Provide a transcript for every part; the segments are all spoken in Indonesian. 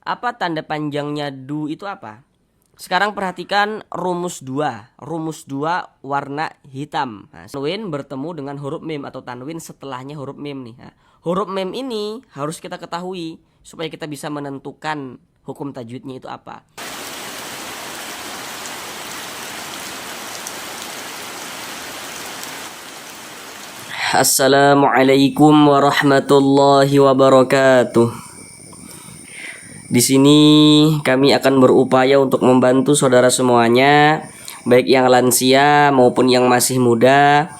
Apa tanda panjangnya du itu apa? Sekarang perhatikan rumus 2. Rumus 2 warna hitam. Nah, tanwin bertemu dengan huruf mim atau tanwin setelahnya huruf mim nih. Nah, huruf mim ini harus kita ketahui supaya kita bisa menentukan hukum tajwidnya itu apa. Assalamualaikum warahmatullahi wabarakatuh. Di sini kami akan berupaya untuk membantu saudara semuanya, baik yang lansia maupun yang masih muda,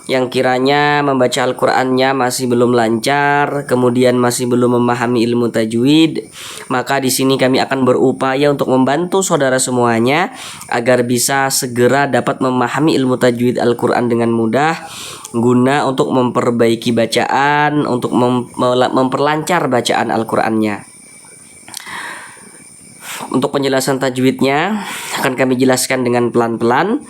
yang kiranya membaca Al-Qur'annya masih belum lancar, kemudian masih belum memahami ilmu tajwid. Maka di sini kami akan berupaya untuk membantu saudara semuanya agar bisa segera dapat memahami ilmu tajwid Al-Qur'an dengan mudah, guna untuk memperbaiki bacaan, untuk memperlancar bacaan Al-Qur'annya. Untuk penjelasan tajwidnya akan kami jelaskan dengan pelan-pelan.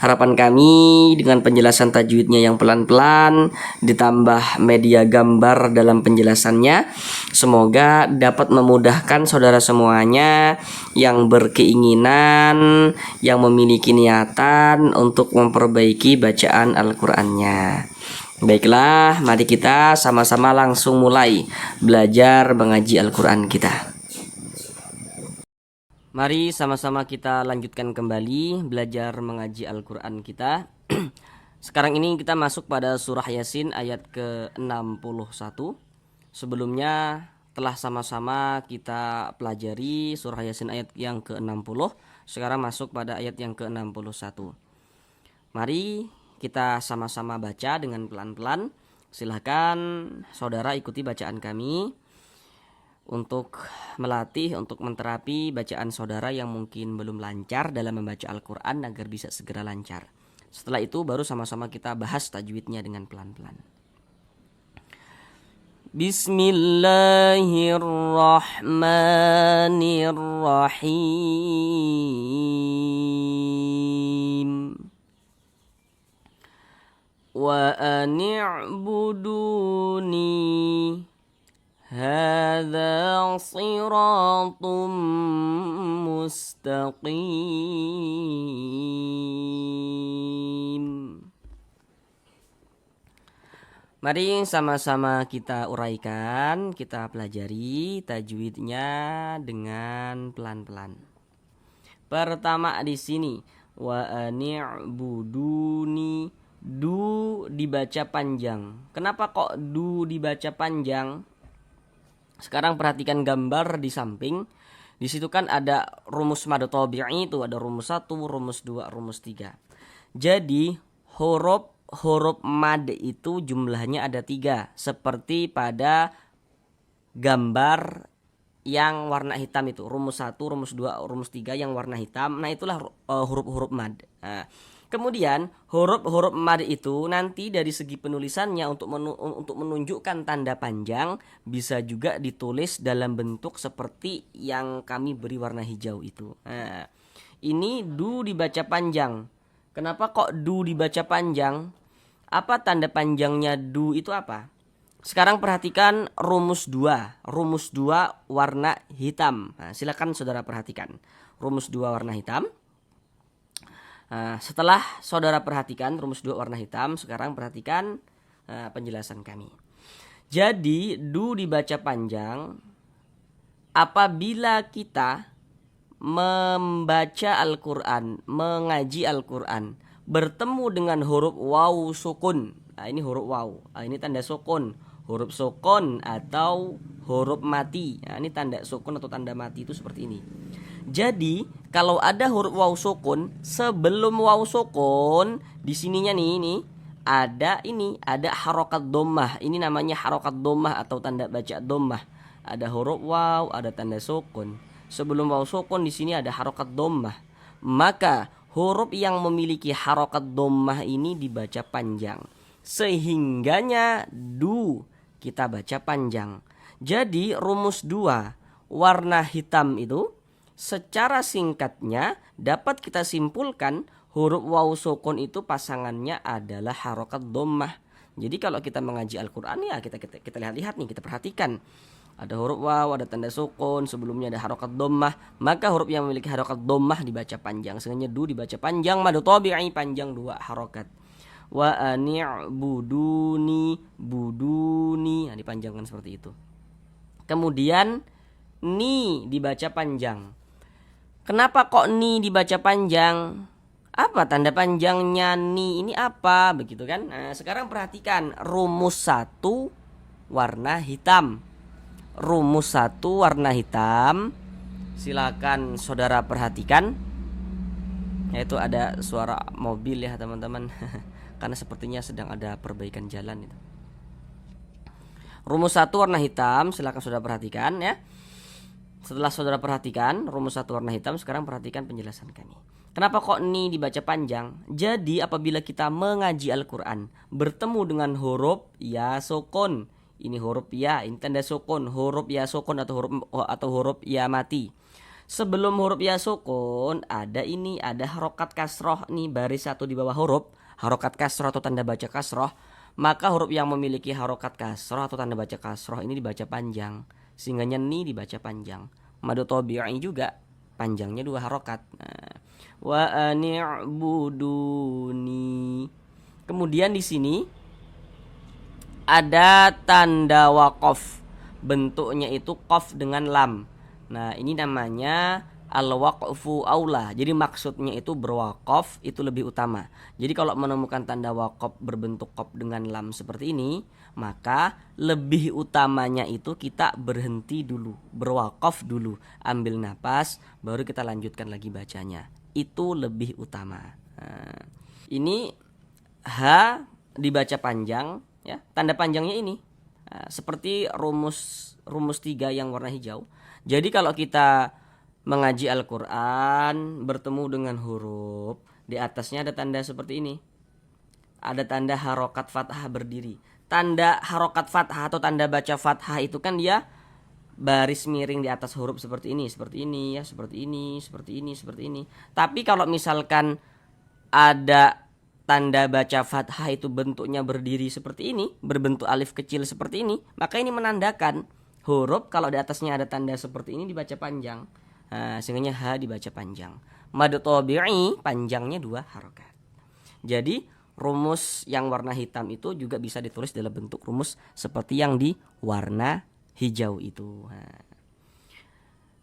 Harapan kami dengan penjelasan tajwidnya yang pelan-pelan ditambah media gambar dalam penjelasannya, semoga dapat memudahkan saudara semuanya yang berkeinginan, yang memiliki niatan untuk memperbaiki bacaan Al-Qur'annya. Baiklah, mari kita sama-sama langsung mulai belajar mengaji Al-Qur'an kita. Mari sama-sama kita lanjutkan kembali belajar mengaji Al-Qur'an kita. Sekarang ini kita masuk pada surah Yasin ayat ke-61. Sebelumnya telah sama-sama kita pelajari surah Yasin ayat yang ke-60. Sekarang masuk pada ayat yang ke-61. Mari kita sama-sama baca dengan pelan-pelan. Silahkan saudara ikuti bacaan kami untuk melatih, untuk menterapi bacaan saudara yang mungkin belum lancar dalam membaca Al-Qur'an agar bisa segera lancar. Setelah itu baru sama-sama kita bahas tajwidnya dengan pelan-pelan. Bismillahirrahmanirrahim. Wa ani'buduni hadza siratum mustaqim. Mari sama-sama kita uraikan, kita pelajari tajwidnya dengan pelan-pelan. Pertama di sini wa ani'buduni, du dibaca panjang. Kenapa kok du dibaca panjang? Sekarang perhatikan gambar di samping. Di situ kan ada rumus mad tabi'i, itu ada rumus 1, rumus 2, rumus 3. Jadi huruf mad itu jumlahnya ada 3, seperti pada gambar yang warna hitam itu, rumus 1, rumus 2, rumus 3 yang warna hitam. Nah, itulah huruf-huruf mad. Nah, kemudian huruf-huruf mad itu nanti dari segi penulisannya untuk menunjukkan tanda panjang bisa juga ditulis dalam bentuk seperti yang kami beri warna hijau itu. Nah, ini du dibaca panjang. Kenapa kok du dibaca panjang? Apa tanda panjangnya du itu apa? Sekarang perhatikan rumus 2. Rumus 2 warna hitam. Nah, silakan saudara perhatikan. Rumus 2 warna hitam. Setelah saudara perhatikan rumus 2 warna hitam, sekarang perhatikan penjelasan kami. Jadi du dibaca panjang apabila kita membaca Al-Qur'an, mengaji Al-Qur'an, bertemu dengan huruf waw sukun. Nah, ini huruf waw. Nah, ini tanda sukun. Huruf sukun atau huruf mati. Nah, ini tanda sukun atau tanda mati itu seperti ini. Jadi kalau ada huruf waw sukun, sebelum waw sukun di sininya nih ada harokat dhammah. Ini namanya harokat dhammah atau tanda baca dhammah. Ada huruf waw, ada tanda sukun. Sebelum waw sukun di sini ada harokat dhammah. Maka huruf yang memiliki harokat dhammah ini dibaca panjang. Sehingganya du kita baca panjang. Jadi rumus 2 warna hitam itu secara singkatnya dapat kita simpulkan huruf waw sukun itu pasangannya adalah harokat dhammah. Jadi kalau kita mengaji Al-Qur'an ya kita lihat-lihat nih, kita perhatikan. ada huruf waw, ada tanda sukun, sebelumnya ada harokat dhammah, maka huruf yang memiliki harokat dhammah dibaca panjang. Sehingga du dibaca panjang, madu tabi'i panjang 2 harokat. Wa ani'buduni, buduni, nah, dipanjangkan seperti itu. Kemudian ni dibaca panjang. Kenapa kok ni dibaca panjang? Apa tanda panjangnya ni ini apa? Begitu kan? Nah, sekarang perhatikan rumus 1 warna hitam. Rumus 1 warna hitam. Silakan saudara perhatikan. Yaitu ada suara mobil ya teman-teman. Karena sepertinya sedang ada perbaikan jalan itu. Rumus 1 warna hitam, silakan saudara perhatikan ya. Setelah saudara perhatikan rumus 1 warna hitam, sekarang perhatikan penjelasan kami. Kenapa kok ni dibaca panjang? Jadi apabila kita mengaji Al-Quran, bertemu dengan huruf ya sukun, ini huruf ya, ini tanda sukun, huruf ya sukun atau huruf ya mati. Sebelum huruf ya sukun ada harokat kasroh nih, baris 1 di bawah huruf harokat kasroh atau tanda baca kasroh. Maka huruf yang memiliki harokat kasroh atau tanda baca kasroh ini dibaca panjang, sehingga ni dibaca panjang. Madu tabi'i juga panjangnya 2 harokat. Wa ani'buduni. Kemudian di sini ada tanda waqaf, bentuknya itu qaf dengan lam. Nah, ini namanya al-waqfu aula. Jadi maksudnya itu berwaqaf itu lebih utama. Jadi kalau menemukan tanda waqaf berbentuk qaf dengan lam seperti ini, maka lebih utamanya itu kita berhenti dulu, berwaqaf dulu, ambil napas, baru kita lanjutkan lagi bacanya. Itu lebih utama. Nah, ini ha dibaca panjang ya. Tanda panjangnya ini seperti rumus 3 yang warna hijau. Jadi kalau kita mengaji Al-Quran, bertemu dengan huruf, di atasnya ada tanda seperti ini. Ada tanda harokat fathah berdiri. Tanda harokat fathah atau tanda baca fathah itu kan dia baris miring di atas huruf seperti ini ya, seperti ini. Tapi kalau misalkan ada tanda baca fathah itu bentuknya berdiri seperti ini, berbentuk alif kecil seperti ini, maka ini menandakan huruf kalau di atasnya ada tanda seperti ini dibaca panjang. Sehingga ha dibaca panjang. Madu tabi'i panjangnya 2 harokat. Jadi rumus yang warna hitam itu juga bisa ditulis dalam bentuk rumus seperti yang di warna hijau itu.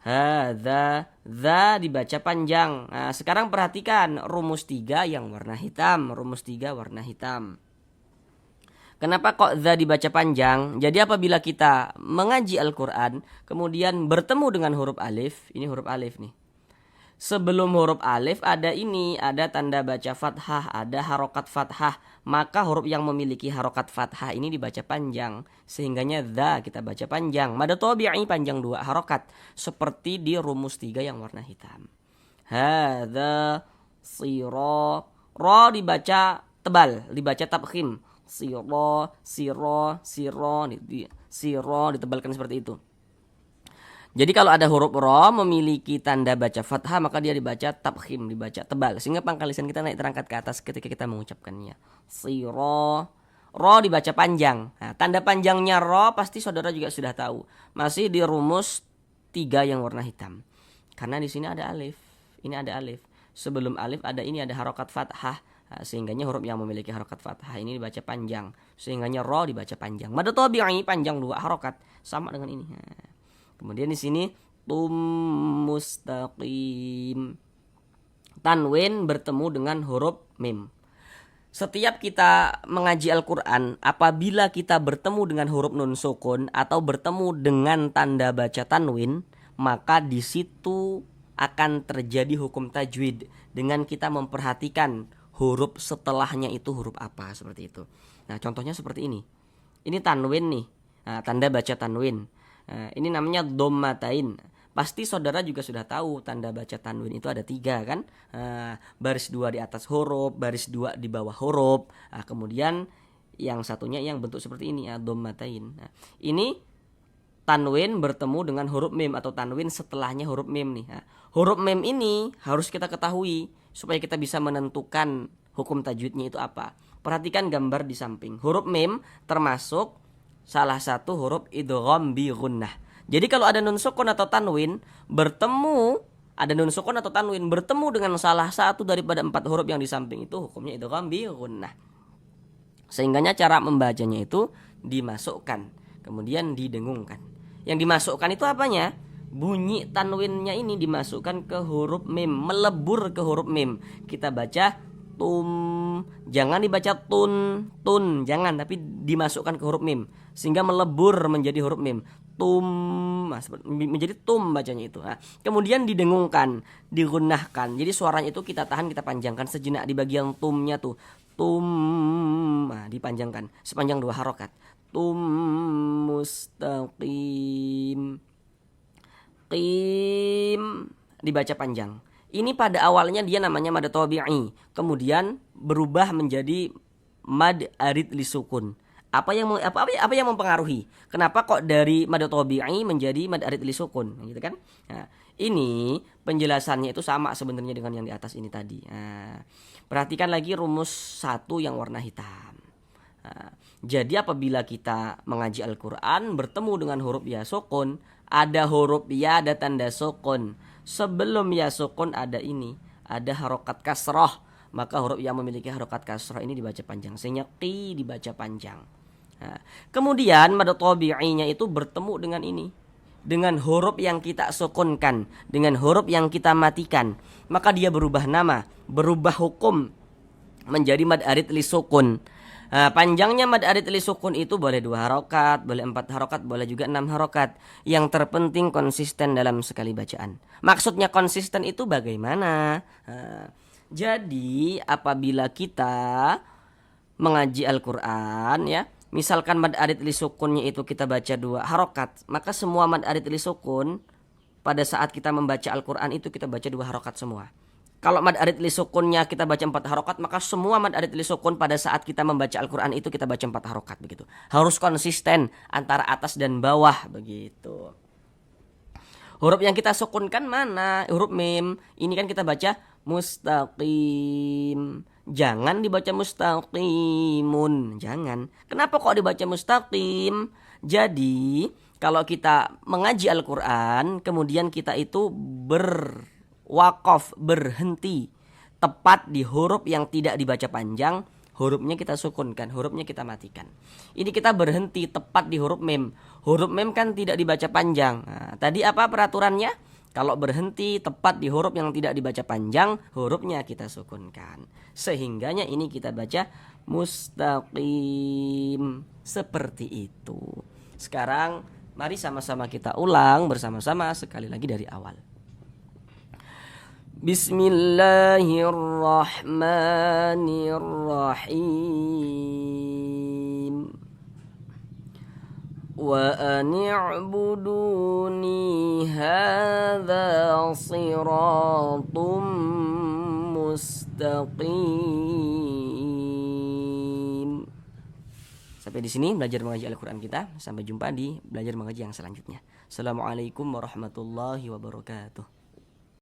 Hadza, za dibaca panjang. Nah, sekarang perhatikan rumus 3 yang warna hitam. Rumus 3 warna hitam. Kenapa kok za dibaca panjang? Jadi apabila kita mengaji Al-Quran, kemudian bertemu dengan huruf alif, ini huruf alif nih. Sebelum huruf alif ada tanda baca fathah, ada harokat fathah. Maka huruf yang memiliki harokat fathah ini dibaca panjang. Sehingganya za kita baca panjang. Madu tabi'i panjang 2 harokat. Seperti di rumus 3 yang warna hitam. Hadza siro. Ro dibaca tebal, dibaca tabkhim. Siro ditebalkan seperti itu. Jadi kalau ada huruf ro memiliki tanda baca fathah, maka dia dibaca tabkhim, dibaca tebal, sehingga pangkal lisan kita naik terangkat ke atas ketika kita mengucapkannya. Siro, ro dibaca panjang. Nah, tanda panjangnya ro pasti saudara juga sudah tahu. Masih di rumus 3 yang warna hitam. Karena di sini ada alif, ini ada alif. Sebelum alif ada harokat fathah. Sehingganya huruf yang memiliki harokat fathah ini dibaca panjang. Sehingganya ro dibaca panjang. Madu tabi'i panjang 2 harokat. Sama dengan ini. Kemudian di sini tum mustaqim. Tanwin bertemu dengan huruf mim. Setiap kita mengaji Al-Quran, apabila kita bertemu dengan huruf nun sukun atau bertemu dengan tanda baca tanwin, maka di situ akan terjadi hukum tajwid dengan kita memperhatikan huruf setelahnya itu huruf apa, seperti itu. Nah, contohnya seperti ini. Ini tanwin nih. Nah, tanda baca tanwin. Nah, ini namanya dhammatain. Pasti saudara juga sudah tahu tanda baca tanwin itu ada 3 kan. Baris 2 di atas huruf, baris 2 di bawah huruf. Kemudian yang satunya yang bentuk seperti ini, dhammatain. Nah, ini tanwin bertemu dengan huruf mim atau tanwin setelahnya huruf mim nih. Huruf mim ini harus kita ketahui supaya kita bisa menentukan hukum tajwidnya itu apa. Perhatikan gambar di samping. Huruf mim termasuk salah satu huruf idgham bi gunnah. Jadi kalau ada nun sukun atau tanwin bertemu, ada nun sukun atau tanwin bertemu dengan salah satu daripada 4 huruf yang di samping itu, hukumnya idgham bi gunnah. Sehingganya cara membacanya itu dimasukkan, kemudian didengungkan. Yang dimasukkan itu apanya? Bunyi tanwinnya ini dimasukkan ke huruf mim, melebur ke huruf mim. Kita baca tum, jangan dibaca tun, jangan, tapi dimasukkan ke huruf mim sehingga melebur menjadi huruf mim. Tum, menjadi tum bacanya itu. Nah, kemudian didengungkan, digunnahkan. Jadi suaranya itu kita tahan, kita panjangkan sejenak di bagian tumnya tuh. Tum, nah, dipanjangkan sepanjang 2 harokat. Tum mustaqim, qim, dibaca panjang. Ini pada awalnya dia namanya mad tabi'i, kemudian berubah menjadi mad arid li sukun. Apa yang mempengaruhi? Kenapa kok dari mad tabi'i menjadi mad arid li sukun, gitu kan? Nah, ini penjelasannya itu sama sebenarnya dengan yang di atas ini tadi. Nah, perhatikan lagi rumus 1 yang warna hitam. Nah, jadi apabila kita mengaji Al-Quran bertemu dengan huruf ya sukun, ada huruf ya, ada tanda sukun. Sebelum ya sukun ada ini, ada harokat kasroh. Maka huruf yang memiliki harokat kasroh ini dibaca panjang, sehingga qi dibaca panjang. Nah, kemudian mad tabi'inya itu bertemu dengan ini, dengan huruf yang kita sukunkan, dengan huruf yang kita matikan, maka dia berubah nama, berubah hukum menjadi mad arid li sukun. Nah, panjangnya mad arid li sukun itu boleh 2 harokat, boleh 4 harokat, boleh juga 6 harokat. Yang terpenting konsisten dalam sekali bacaan. Maksudnya konsisten itu bagaimana? Nah, jadi apabila kita mengaji Al-Quran ya, misalkan mad arid li sukunnya itu kita baca 2 harokat, maka semua mad arid li sukun pada saat kita membaca Al-Quran itu kita baca 2 harokat semua. Kalau mad arid li sukunnya kita baca 4 harokat, maka semua mad arid li sukun pada saat kita membaca Al-Quran itu kita baca 4 harokat begitu. Harus konsisten antara atas dan bawah begitu. Huruf yang kita sukunkan mana? Huruf mim. Ini kan kita baca mustaqim. Jangan dibaca mustaqimun, jangan. Kenapa kok dibaca mustaqim? Jadi kalau kita mengaji Al-Quran, kemudian kita itu berwakaf, berhenti tepat di huruf yang tidak dibaca panjang, hurufnya kita sukunkan, hurufnya kita matikan. Ini kita berhenti tepat di huruf mim. Huruf mim kan tidak dibaca panjang. Nah, tadi apa peraturannya? Kalau berhenti tepat di huruf yang tidak dibaca panjang, hurufnya kita sukunkan. Sehingganya ini kita baca mustaqim. Seperti itu. Sekarang mari sama-sama kita ulang bersama-sama sekali lagi dari awal. Bismillahirrahmanirrahim. Wa ani'buduni hadza siratum mustaqim. Sampai di sini belajar mengaji Al-Quran kita. Sampai jumpa di belajar mengaji yang selanjutnya. Assalamualaikum warahmatullahi wabarakatuh.